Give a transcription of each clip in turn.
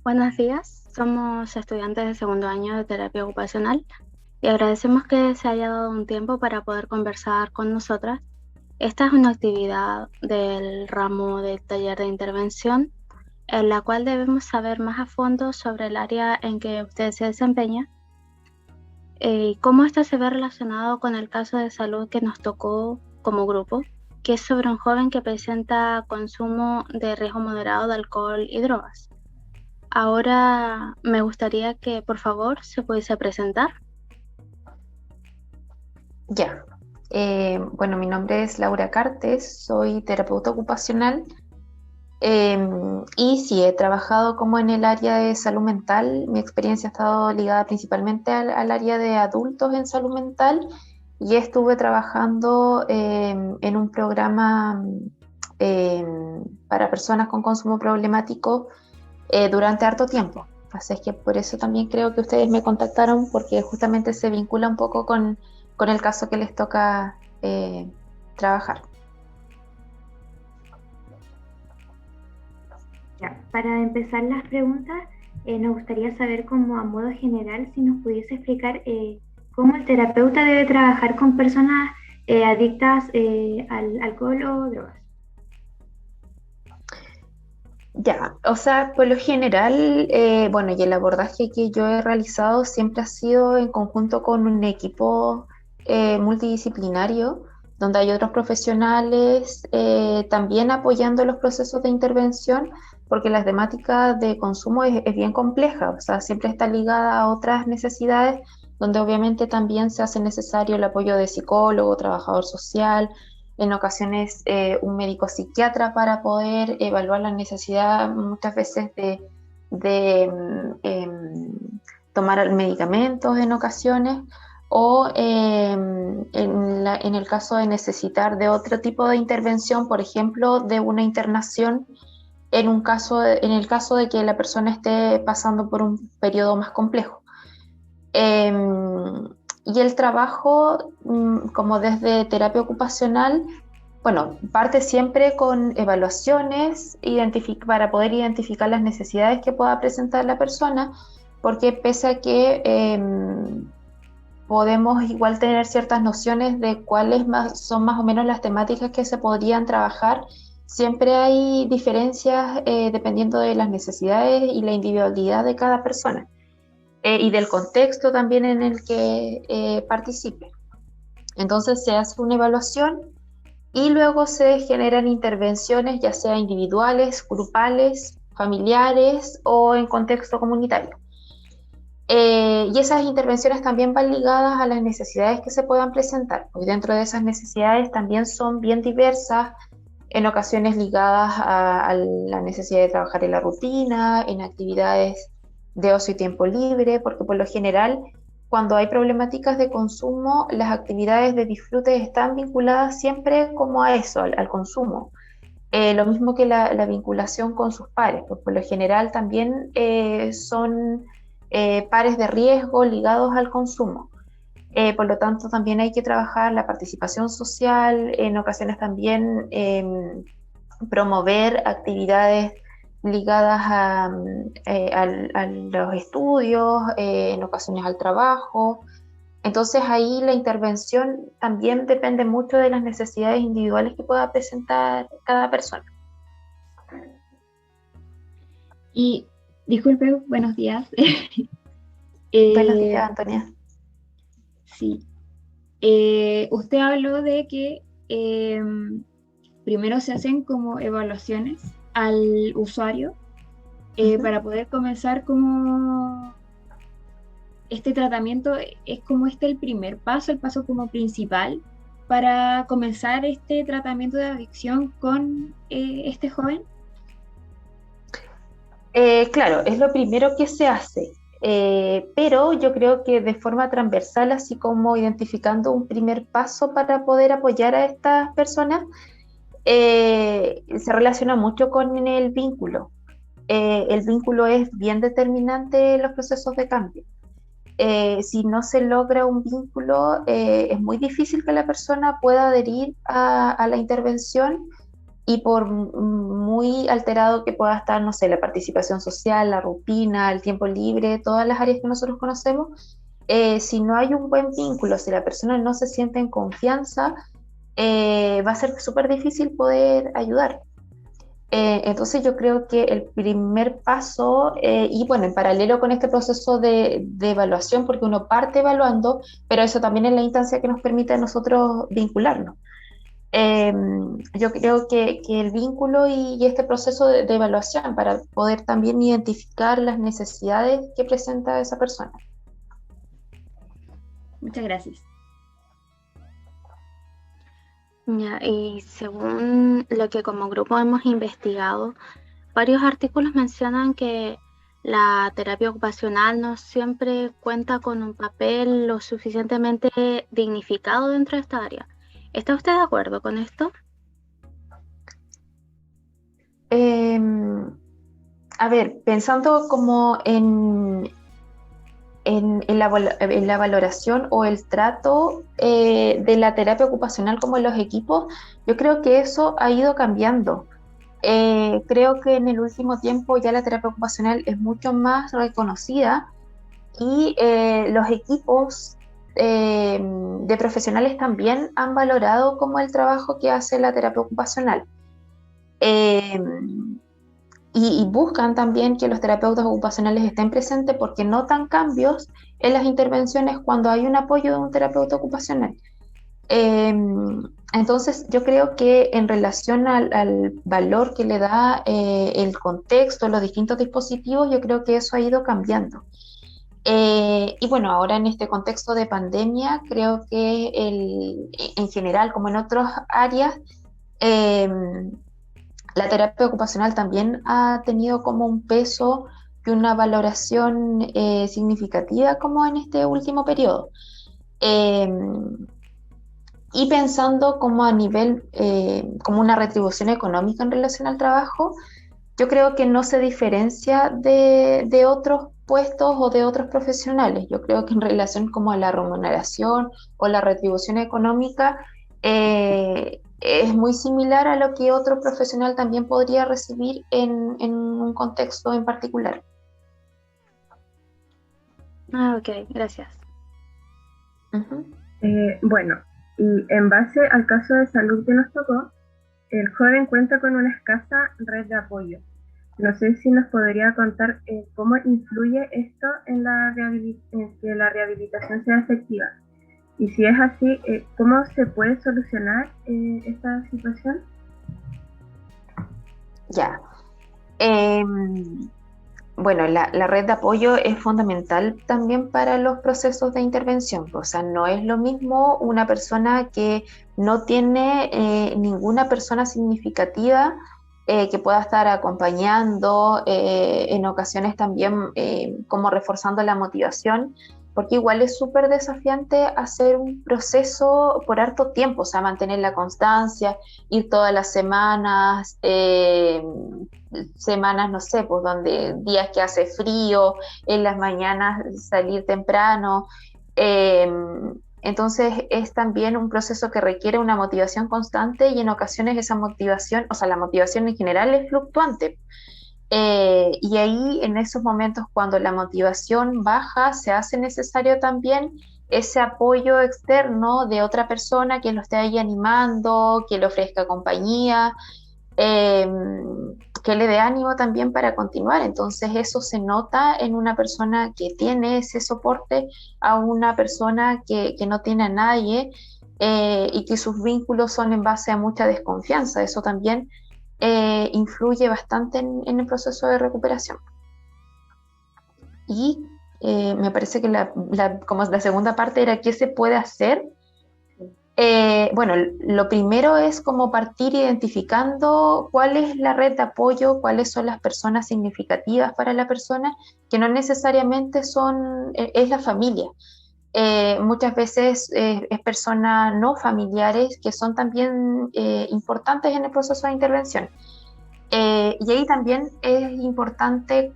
Buenos días, somos estudiantes de segundo año de terapia ocupacional y agradecemos que se haya dado un tiempo para poder conversar con nosotras. Esta es una actividad del ramo del taller de intervención en la cual debemos saber más a fondo sobre el área en que usted se desempeña y cómo esto se ve relacionado con el caso de salud que nos tocó como grupo, que es sobre un joven que presenta consumo de riesgo moderado de alcohol y drogas. Ahora me gustaría que por favor se pudiese presentar. Ya. Bueno, mi nombre es Laura Cartes, soy terapeuta ocupacional y sí, he trabajado como en el área de salud mental. Mi experiencia ha estado ligada principalmente al área de adultos en salud mental y estuve trabajando en un programa para personas con consumo problemático durante harto tiempo. Así es que por eso también creo que ustedes me contactaron porque justamente se vincula un poco con el caso que les toca trabajar. Ya, para empezar las preguntas, nos gustaría saber como a modo general si nos pudiese explicar cómo el terapeuta debe trabajar con personas adictas al alcohol o drogas. Ya, o sea, por lo general, bueno, y el abordaje que yo he realizado siempre ha sido en conjunto con un equipo multidisciplinario, donde hay otros profesionales también apoyando los procesos de intervención, porque la temática de consumo es bien compleja, o sea, siempre está ligada a otras necesidades, donde obviamente también se hace necesario el apoyo de psicólogo, trabajador social, en ocasiones un médico psiquiatra para poder evaluar la necesidad muchas veces de tomar medicamentos en ocasiones o en el caso de necesitar de otro tipo de intervención, por ejemplo, de una internación en el caso de que la persona esté pasando por un periodo más complejo. Eh, y el trabajo, como desde terapia ocupacional, bueno, parte siempre con evaluaciones para poder identificar las necesidades que pueda presentar la persona, porque pese a que podemos igual tener ciertas nociones de son más o menos las temáticas que se podrían trabajar, siempre hay diferencias dependiendo de las necesidades y la individualidad de cada persona y del contexto también en el que participe. Entonces se hace una evaluación y luego se generan intervenciones, ya sea individuales, grupales, familiares o en contexto comunitario. Y esas intervenciones también van ligadas a las necesidades que se puedan presentar, porque dentro de esas necesidades también son bien diversas, en ocasiones ligadas a la necesidad de trabajar en la rutina, en actividades de ocio y tiempo libre, porque por lo general cuando hay problemáticas de consumo, las actividades de disfrute están vinculadas siempre como a eso, al consumo. Lo mismo que la vinculación con sus pares, pues por lo general también son pares de riesgo ligados al consumo. Por lo tanto, también hay que trabajar la participación social, en ocasiones también promover actividades ligadas a los estudios, en ocasiones al trabajo. Entonces ahí la intervención también depende mucho de las necesidades individuales que pueda presentar cada persona. Y disculpe, buenos días. Buenos Eh, días, Antonia. sí, usted habló de que primero se hacen como evaluaciones al usuario Uh-huh. para poder comenzar como este tratamiento. Es como este el primer paso, el paso como principal para comenzar este tratamiento de adicción con este joven. Claro, es lo primero que se hace, pero yo creo que de forma transversal, así como identificando un primer paso para poder apoyar a estas personas, se relaciona mucho con el vínculo. El vínculo es bien determinante en los procesos de cambio. Si no se logra un vínculo, es muy difícil que la persona pueda adherir a la intervención y por muy alterado que pueda estar, no sé, la participación social, la rutina, el tiempo libre, todas las áreas que nosotros conocemos, si no hay un buen vínculo, si la persona no se siente en confianza, va a ser súper difícil poder ayudar. Entonces yo creo que el primer paso, y bueno, en paralelo con este proceso de evaluación, porque uno parte evaluando, pero eso también es la instancia que nos permite a nosotros vincularnos. Eh, yo creo que el vínculo y este proceso de evaluación para poder también identificar las necesidades que presenta esa persona. Muchas gracias. Ya, y según lo que como grupo hemos investigado, varios artículos mencionan que la terapia ocupacional no siempre cuenta con un papel lo suficientemente dignificado dentro de esta área. ¿Está usted de acuerdo con esto? Eh, a ver, pensando como en la valoración o el trato de la terapia ocupacional como en los equipos, yo creo que eso ha ido cambiando. Creo que en el último tiempo ya la terapia ocupacional es mucho más reconocida y los equipos de profesionales también han valorado como el trabajo que hace la terapia ocupacional. Eh, y buscan también que los terapeutas ocupacionales estén presentes porque notan cambios en las intervenciones cuando hay un apoyo de un terapeuta ocupacional. Eh, entonces, yo creo que en relación al valor que le da el contexto, los distintos dispositivos, yo creo que eso ha ido cambiando. Y bueno, ahora en este contexto de pandemia, creo que en general, como en otras áreas, eh, la terapia ocupacional también ha tenido como un peso y una valoración significativa como en este último periodo. Eh, y pensando como a nivel, como una retribución económica en relación al trabajo, yo creo que no se diferencia de otros puestos o de otros profesionales. Yo creo que en relación como a la remuneración o la retribución económica, es muy similar a lo que otro profesional también podría recibir en un contexto en particular. Ah, ok, gracias. Ujú. Bueno, y en base al caso de salud que nos tocó, el joven cuenta con una escasa red de apoyo. No sé si nos podría contar cómo influye esto en en que la rehabilitación sea efectiva. Y si es así, ¿cómo se puede solucionar esta situación? Ya. Bueno, la red de apoyo es fundamental también para los procesos de intervención. O sea, no es lo mismo una persona que no tiene ninguna persona significativa que pueda estar acompañando, en ocasiones también como reforzando la motivación, porque igual es súper desafiante hacer un proceso por harto tiempo, o sea, mantener la constancia, ir todas las semanas, semanas, no sé, pues donde días que hace frío, en las mañanas salir temprano. Eh, entonces es también un proceso que requiere una motivación constante y en ocasiones esa motivación, o sea, la motivación en general es fluctuante. Y ahí en esos momentos cuando la motivación baja, se hace necesario también ese apoyo externo de otra persona que lo esté ahí animando, que le ofrezca compañía, eh, que le dé ánimo también para continuar. Entonces eso se nota en una persona que tiene ese soporte a una persona que no tiene a nadie, y que sus vínculos son en base a mucha desconfianza. Eso también influye bastante en el proceso de recuperación. Y me parece que como la segunda parte era qué se puede hacer. Bueno, lo primero es como partir identificando cuál es la red de apoyo, cuáles son las personas significativas para la persona, que no necesariamente es la familia. Muchas veces es personas no familiares que son también importantes en el proceso de intervención. Y ahí también es importante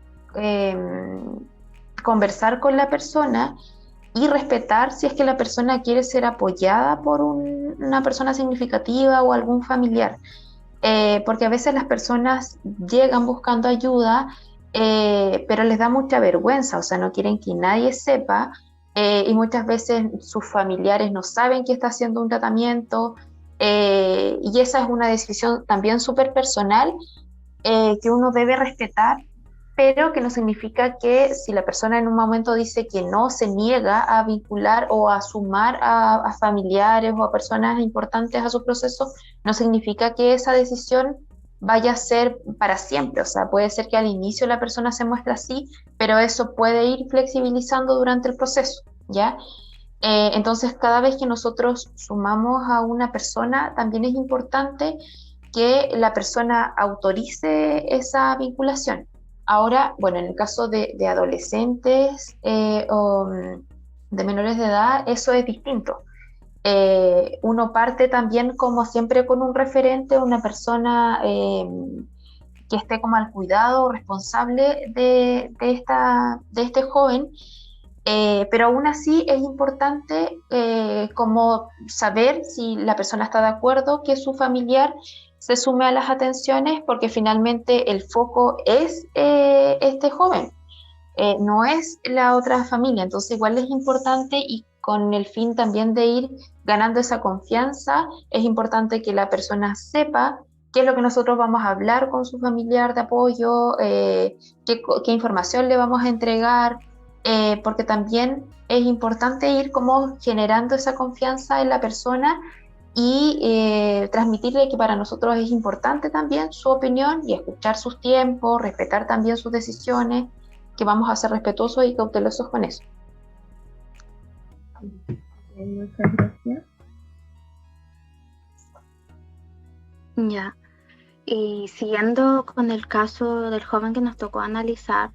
conversar con la persona y respetar si es que la persona quiere ser apoyada por una persona significativa o algún familiar. porque a veces las personas llegan buscando ayuda, pero les da mucha vergüenza, o sea, no quieren que nadie sepa, y muchas veces sus familiares no saben que está haciendo un tratamiento, y esa es una decisión también súper personal, que uno debe respetar, pero que no significa que si la persona en un momento dice que no, se niega a vincular o a sumar a familiares o a personas importantes a su proceso, no significa que esa decisión vaya a ser para siempre. O sea, puede ser que al inicio la persona se muestre así, pero eso puede ir flexibilizando durante el proceso, ¿ya? Entonces, cada vez que nosotros sumamos a una persona, también es importante que la persona autorice esa vinculación. Ahora, bueno, en el caso de adolescentes o de menores de edad, eso es distinto. Uno parte también como siempre con un referente, una persona que esté como al cuidado responsable de este joven, pero aún así es importante como saber si la persona está de acuerdo que su familiar se sume a las atenciones, porque finalmente el foco es este joven, no es la otra familia. Entonces igual es importante, y con el fin también de ir ganando esa confianza, es importante que la persona sepa qué es lo que nosotros vamos a hablar con su familiar de apoyo, qué información le vamos a entregar, porque también es importante ir como generando esa confianza en la persona y transmitirle que para nosotros es importante también su opinión y escuchar sus tiempos, respetar también sus decisiones, que vamos a ser respetuosos y cautelosos con eso. Muchas gracias. Ya. Y siguiendo con el caso del joven que nos tocó analizar,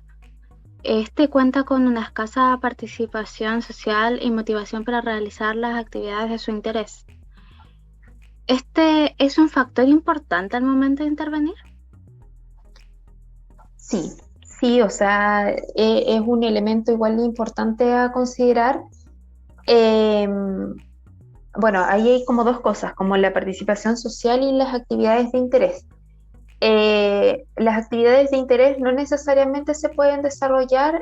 este cuenta con una escasa participación social y motivación para realizar las actividades de su interés. ¿Este es un factor importante al momento de intervenir? Sí, sí, o sea, es un elemento igual importante a considerar. Bueno, ahí hay como dos cosas, como la participación social y las actividades de interés. Las actividades de interés no necesariamente se pueden desarrollar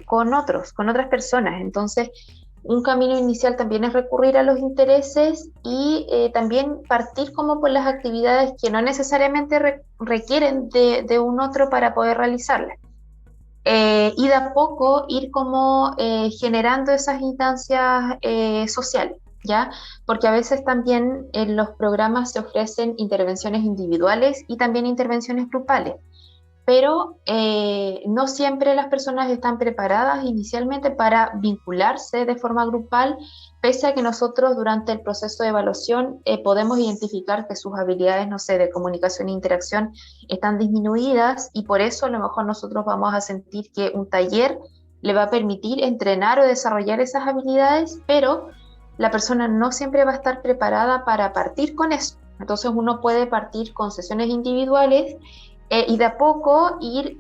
con otras personas. Entonces, un camino inicial también es recurrir a los intereses y también partir como por las actividades que no necesariamente requieren de un otro para poder realizarlas. Y de a poco ir como generando esas instancias sociales, ¿ya? Porque a veces también en los programas se ofrecen intervenciones individuales y también intervenciones grupales, pero no siempre las personas están preparadas inicialmente para vincularse de forma grupal, pese a que nosotros durante el proceso de evaluación podemos identificar que sus habilidades, no sé, de comunicación e interacción están disminuidas, y por eso a lo mejor nosotros vamos a sentir que un taller le va a permitir entrenar o desarrollar esas habilidades, pero la persona no siempre va a estar preparada para partir con eso. Entonces uno puede partir con sesiones individuales y de a poco ir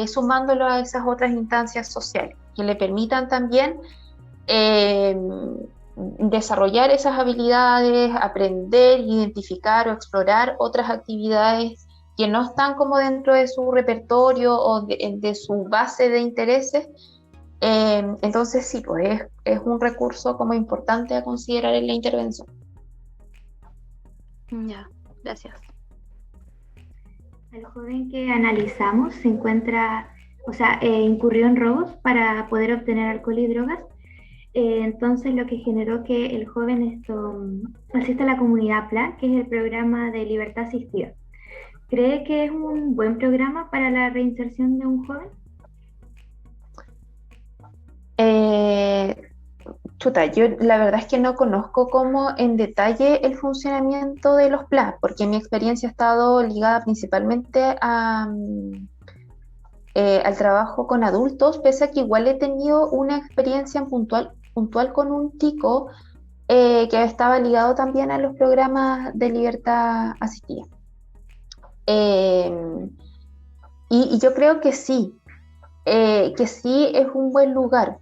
sumándolo a esas otras instancias sociales que le permitan también desarrollar esas habilidades, aprender, identificar o explorar otras actividades que no están como dentro de su repertorio o de su base de intereses. Entonces sí, pues es un recurso como importante a considerar en la intervención. Ya, gracias. El joven que analizamos se encuentra, incurrió en robos para poder obtener alcohol y drogas. Entonces lo que generó que el joven asista a la comunidad PLA, que es el programa de libertad asistida. ¿Cree que es un buen programa para la reinserción de un joven? Yo la verdad es que no conozco como en detalle el funcionamiento de los PLA, porque mi experiencia ha estado ligada principalmente al trabajo con adultos, pese a que igual he tenido una experiencia puntual con un tico que estaba ligado también a los programas de libertad asistida. Y yo creo que sí es un buen lugar.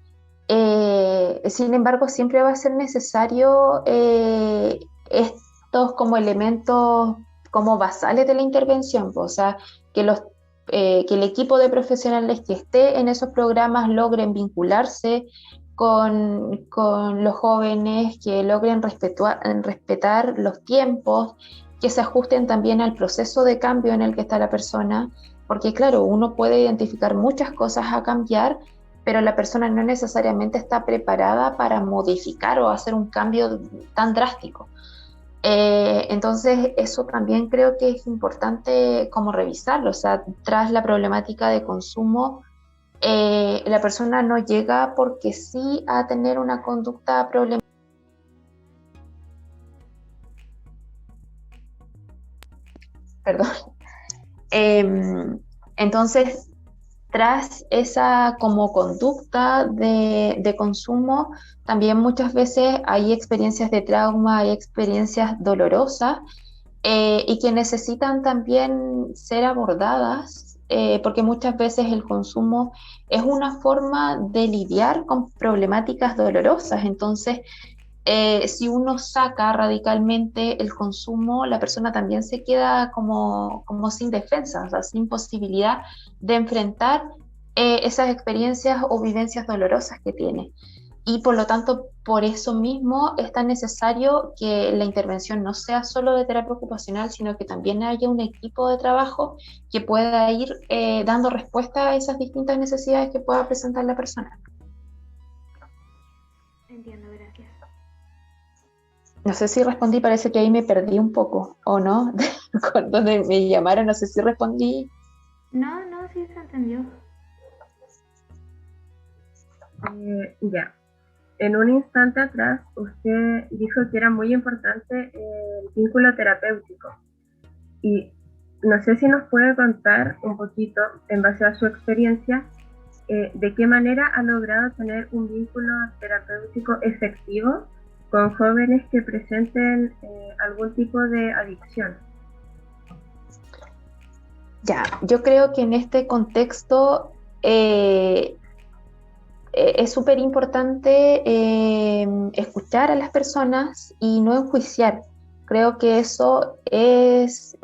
Sin embargo, siempre va a ser necesario estos como elementos como basales de la intervención, o sea, que el equipo de profesionales que esté en esos programas logren vincularse con los jóvenes, que logren respetar los tiempos, que se ajusten también al proceso de cambio en el que está la persona, porque claro, uno puede identificar muchas cosas a cambiar, pero la persona no necesariamente está preparada para modificar o hacer un cambio tan drástico. Entonces eso también creo que es importante como revisarlo, o sea, tras la problemática de consumo, la persona no llega porque sí a tener una conducta problemática. Perdón. Entonces, tras esa como conducta de consumo, también muchas veces hay experiencias de trauma, hay experiencias dolorosas y que necesitan también ser abordadas, porque muchas veces el consumo es una forma de lidiar con problemáticas dolorosas. Entonces, si uno saca radicalmente el consumo, la persona también se queda como sin defensa, o sea, sin posibilidad de enfrentar esas experiencias o vivencias dolorosas que tiene. Y por lo tanto, por eso mismo es tan necesario que la intervención no sea solo de terapia ocupacional, sino que también haya un equipo de trabajo que pueda ir dando respuesta a esas distintas necesidades que pueda presentar la persona. Entiendo, gracias. No sé si respondí, parece que ahí me perdí un poco, ¿o no? Cuando me llamaron, no sé si respondí. No, sí se entendió. Ya. En un instante atrás, usted dijo que era muy importante el vínculo terapéutico. Y no sé si nos puede contar un poquito, en base a su experiencia, de qué manera ha logrado tener un vínculo terapéutico efectivo con jóvenes que presenten algún tipo de adicción. Ya, yo creo que en este contexto es súper importante escuchar a las personas y no enjuiciar. Creo que eso es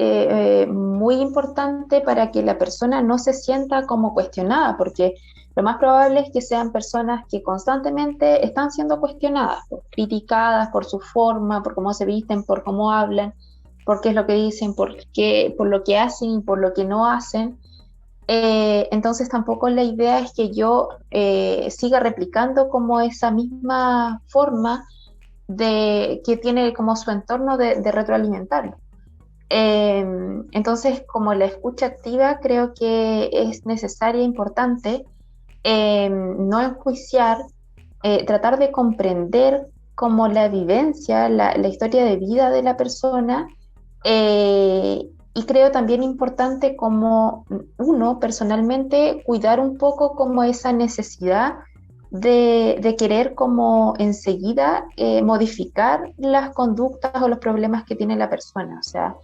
muy importante para que la persona no se sienta como cuestionada, porque lo más probable es que sean personas que constantemente están siendo cuestionadas, criticadas por su forma, por cómo se visten, por cómo hablan, por qué es lo que dicen, por lo que hacen y por lo que no hacen. Entonces tampoco la idea es que yo siga replicando como esa misma forma que tiene como su entorno de retroalimentarlo. Entonces, como la escucha activa creo que es necesaria e importante, no enjuiciar, tratar de comprender como la vivencia, la historia de vida de la persona, y creo también importante como uno personalmente cuidar un poco como esa necesidad de querer como enseguida modificar las conductas o los problemas que tiene la persona, o sea,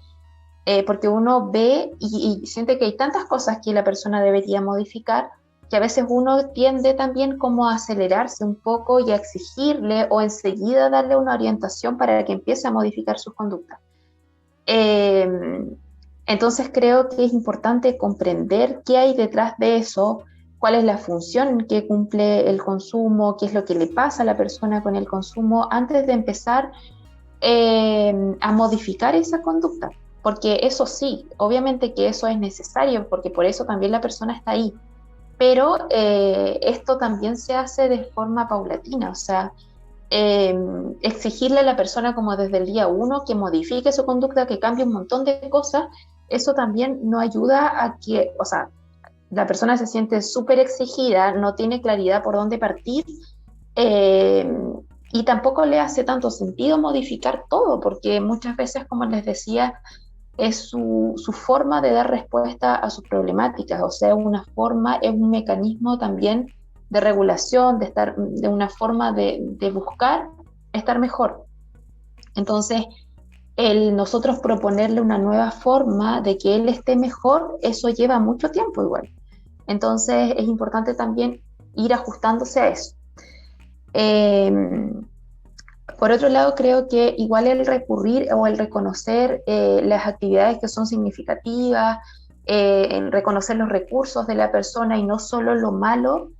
porque uno ve y siente que hay tantas cosas que la persona debería modificar, que a veces uno tiende también como a acelerarse un poco y a exigirle o enseguida darle una orientación para que empiece a modificar sus conductas. Entonces creo que es importante comprender qué hay detrás de eso, cuál es la función que cumple el consumo, qué es lo que le pasa a la persona con el consumo, antes de empezar a modificar esa conducta. Porque eso sí, obviamente que eso es necesario, porque por eso también la persona está ahí. Pero esto también se hace de forma paulatina, o sea, exigirle a la persona como desde el día 1 que modifique su conducta, que cambie un montón de cosas, eso también no ayuda a que, o sea, la persona se siente súper exigida, no tiene claridad por dónde partir, y tampoco le hace tanto sentido modificar todo, porque muchas veces, como les decía, es su forma de dar respuesta a sus problemáticas, o sea, es un mecanismo también de regulación, de una forma de buscar estar mejor. Entonces, nosotros proponerle una nueva forma de que él esté mejor, eso lleva mucho tiempo igual. Entonces, es importante también ir ajustándose a eso. Por otro lado, creo que igual el recurrir o el reconocer las actividades que son significativas, el reconocer los recursos de la persona y no solo lo malo,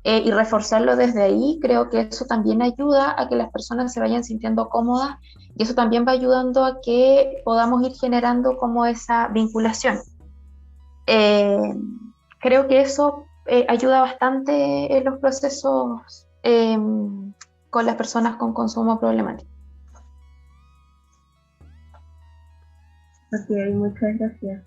y reforzarlo desde ahí, creo que eso también ayuda a que las personas se vayan sintiendo cómodas y eso también va ayudando a que podamos ir generando como esa vinculación. Eh, Creo que eso ayuda bastante en los procesos con las personas con consumo problemático. Ok, muchas gracias.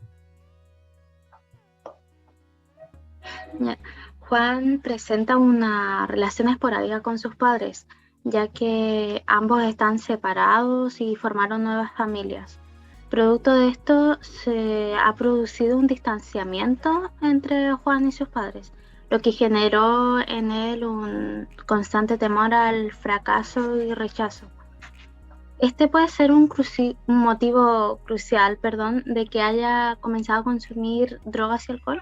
Juan presenta una relación esporádica con sus padres, ya que ambos están separados y formaron nuevas familias. Producto de esto, se ha producido un distanciamiento entre Juan y sus padres, lo que generó en él un constante temor al fracaso y rechazo. Este puede ser un motivo crucial, de que haya comenzado a consumir drogas y alcohol.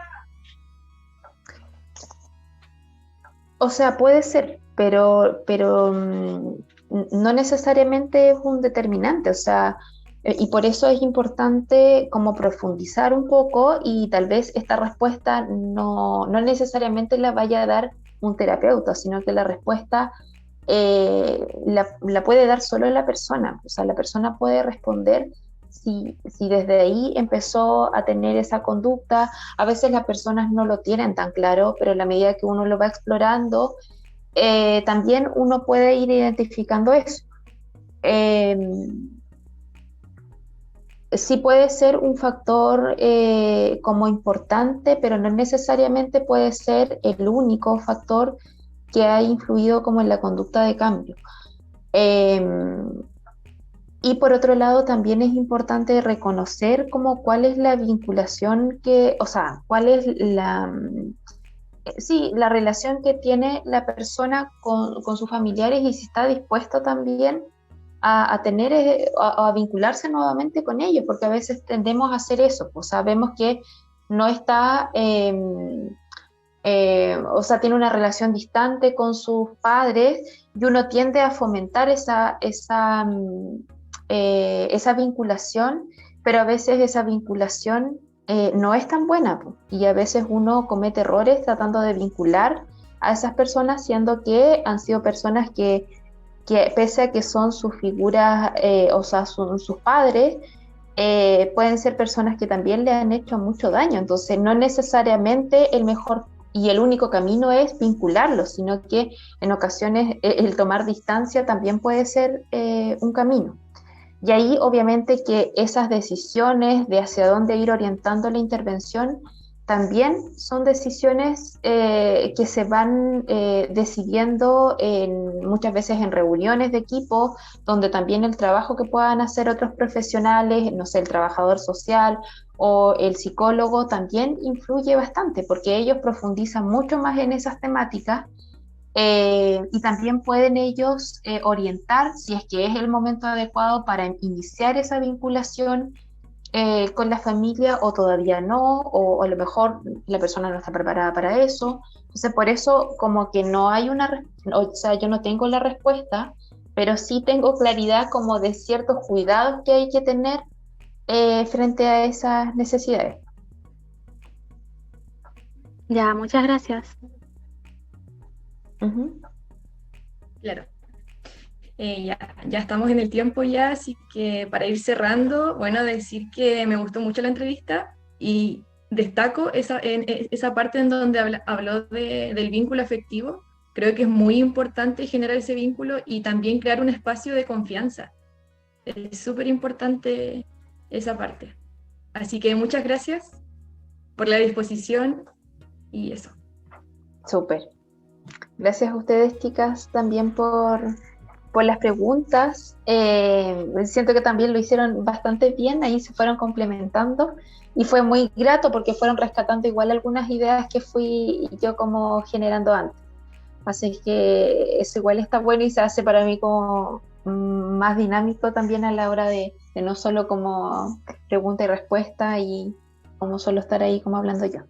O sea, puede ser, pero no necesariamente es un determinante, o sea, y por eso es importante como profundizar un poco y tal vez esta respuesta no necesariamente la vaya a dar un terapeuta, sino que la respuesta la puede dar solo la persona, o sea, la persona puede responder si desde ahí empezó a tener esa conducta. A veces las personas no lo tienen tan claro, pero a la medida que uno lo va explorando, también uno puede ir identificando eso. Eh, sí puede ser un factor como importante, pero no necesariamente puede ser el único factor que ha influido como en la conducta de cambio. Y por otro lado, también es importante reconocer como cuál es la vinculación o sea, cuál es la relación que tiene la persona con sus familiares y si está dispuesto también a tener, a vincularse nuevamente con ellos, porque a veces tendemos a hacer eso, pues sabemos que no está, o sea, tiene una relación distante con sus padres y uno tiende a fomentar esa vinculación, pero a veces esa vinculación no es tan buena y a veces uno comete errores tratando de vincular a esas personas, siendo que han sido personas que pese a que son sus figuras, o sea, son sus padres, pueden ser personas que también le han hecho mucho daño. Entonces, no necesariamente el mejor y el único camino es vincularlos, sino que en ocasiones el tomar distancia también puede ser un camino. Y ahí obviamente que esas decisiones de hacia dónde ir orientando la intervención también son decisiones que se van decidiendo muchas veces en reuniones de equipo, donde también el trabajo que puedan hacer otros profesionales, no sé, el trabajador social o el psicólogo también influye bastante, porque ellos profundizan mucho más en esas temáticas y también pueden ellos orientar si es que es el momento adecuado para iniciar esa vinculación con la familia o todavía no, o a lo mejor la persona no está preparada para eso. Entonces, por eso como que no hay o sea, yo no tengo la respuesta, pero sí tengo claridad como de ciertos cuidados que hay que tener frente a esas necesidades. Ya, muchas gracias. Claro. Ya estamos en el tiempo ya, así que para ir cerrando, bueno, decir que me gustó mucho la entrevista y destaco esa parte en donde habló del vínculo afectivo. Creo que es muy importante generar ese vínculo y también crear un espacio de confianza. Es súper importante esa parte. Así que muchas gracias por la disposición y eso. Súper. Gracias a ustedes, chicas, también por las preguntas. Siento que también lo hicieron bastante bien, ahí se fueron complementando y fue muy grato porque fueron rescatando igual algunas ideas que fui yo como generando antes. Así que eso igual está bueno y se hace para mí como más dinámico también a la hora de no solo como pregunta y respuesta y como solo estar ahí como hablando yo.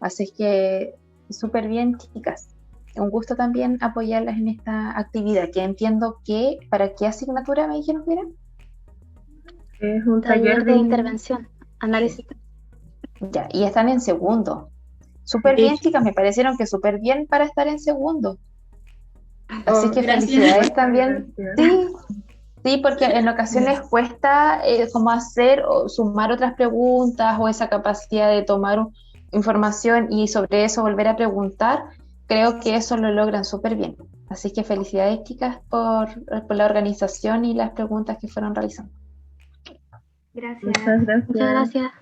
Así que súper bien, chicas. un gusto también apoyarlas en esta actividad, que entiendo que, ¿para qué asignatura me dijeron que era? Es un Taller de intervención, análisis. Ya, y están en segundo. Súper bien, chicas, me parecieron que súper bien para estar en segundo. Así Oh, que gracias. felicidades también. Gracias. Sí, porque en ocasiones cuesta como hacer o sumar otras preguntas o esa capacidad de tomar información y sobre eso volver a preguntar. Creo que eso lo logran súper bien. Así que felicidades, chicas, por la organización y las preguntas que fueron realizando. Gracias. Muchas Muchas gracias. gracias.